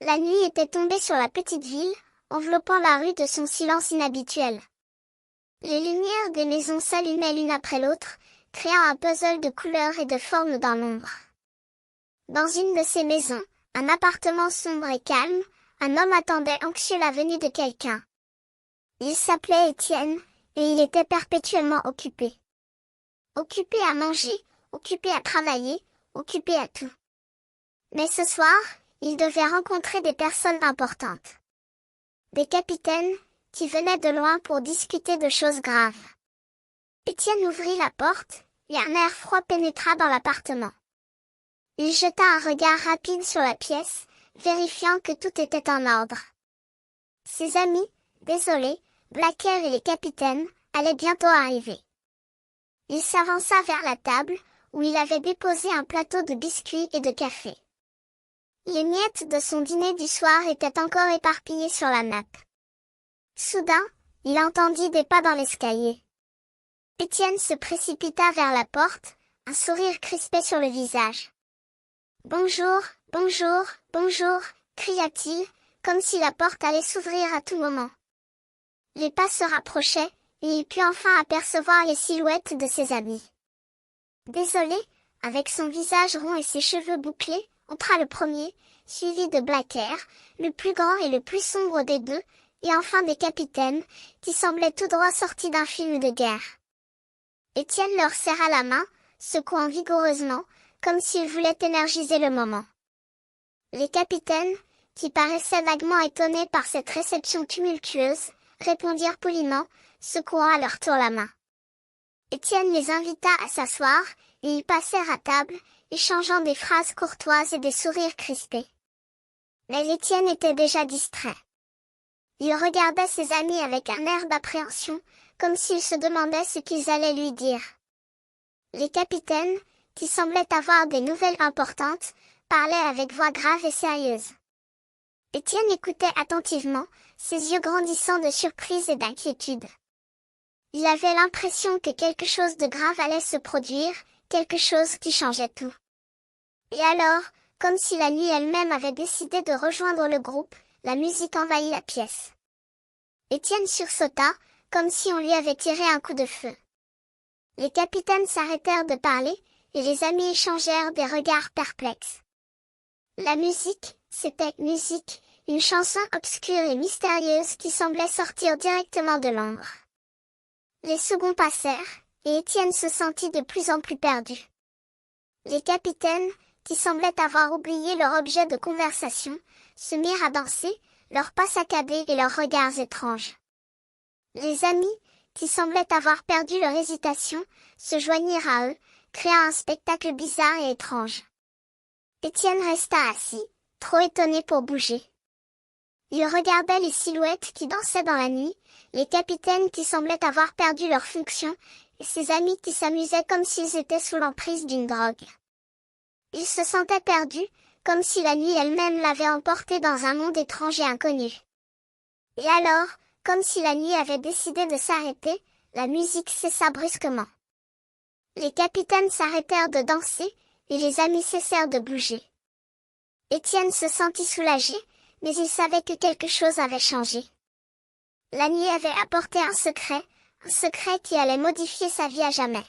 La nuit était tombée sur la petite ville, enveloppant la rue de son silence inhabituel. Les lumières des maisons s'allumaient l'une après l'autre, créant un puzzle de couleurs et de formes dans l'ombre. Dans une de ces maisons, un appartement sombre et calme, un homme attendait anxieux la venue de quelqu'un. Il s'appelait Étienne, et il était perpétuellement occupé. Occupé à manger, occupé à travailler, occupé à tout. Mais ce soir, il devait rencontrer des personnes importantes. Des capitaines, qui venaient de loin pour discuter de choses graves. Étienne ouvrit la porte, et un air froid pénétra dans l'appartement. Il jeta un regard rapide sur la pièce, vérifiant que tout était en ordre. Ses amis, désolés, Blacker et les capitaines, allaient bientôt arriver. Il s'avança vers la table, où il avait déposé un plateau de biscuits et de café. Les miettes de son dîner du soir étaient encore éparpillées sur la nappe. Soudain, il entendit des pas dans l'escalier. Étienne se précipita vers la porte, un sourire crispé sur le visage. « Bonjour, bonjour, bonjour !» cria-t-il, comme si la porte allait s'ouvrir à tout moment. Les pas se rapprochaient, et il put enfin apercevoir les silhouettes de ses amis. Désolé, avec son visage rond et ses cheveux bouclés, entra le premier, suivi de Blacker, le plus grand et le plus sombre des deux, et enfin des capitaines, qui semblaient tout droit sortis d'un film de guerre. Étienne leur serra la main, secouant vigoureusement, comme s'il voulait énergiser le moment. Les capitaines, qui paraissaient vaguement étonnés par cette réception tumultueuse, répondirent poliment, secouant à leur tour la main. Étienne les invita à s'asseoir, et ils passèrent à table, échangeant des phrases courtoises et des sourires crispés. Mais Étienne était déjà distrait. Il regardait ses amis avec un air d'appréhension, comme s'il se demandait ce qu'ils allaient lui dire. Les capitaines, qui semblaient avoir des nouvelles importantes, parlaient avec voix grave et sérieuse. Étienne écoutait attentivement, ses yeux grandissant de surprise et d'inquiétude. Il avait l'impression que quelque chose de grave allait se produire, quelque chose qui changeait tout. Et alors, comme si la nuit elle-même avait décidé de rejoindre le groupe, la musique envahit la pièce. Étienne sursauta, comme si on lui avait tiré un coup de feu. Les capitaines s'arrêtèrent de parler, et les amis échangèrent des regards perplexes. La musique, c'était musique, une chanson obscure et mystérieuse qui semblait sortir directement de l'ombre. Les secondes passèrent, et Étienne se sentit de plus en plus perdu. Les capitaines, qui semblaient avoir oublié leur objet de conversation, se mirent à danser, leurs pas saccadés et leurs regards étranges. Les amis, qui semblaient avoir perdu leur hésitation, se joignirent à eux, créant un spectacle bizarre et étrange. Étienne resta assis, trop étonné pour bouger. Il regardait les silhouettes qui dansaient dans la nuit, les capitaines qui semblaient avoir perdu leur fonction, et ses amis qui s'amusaient comme s'ils étaient sous l'emprise d'une drogue. Il se sentait perdu, comme si la nuit elle-même l'avait emporté dans un monde étrange et inconnu. Et alors, comme si la nuit avait décidé de s'arrêter, la musique cessa brusquement. Les capitaines s'arrêtèrent de danser, et les amis cessèrent de bouger. Étienne se sentit soulagé, mais il savait que quelque chose avait changé. La nuit avait apporté un secret qui allait modifier sa vie à jamais.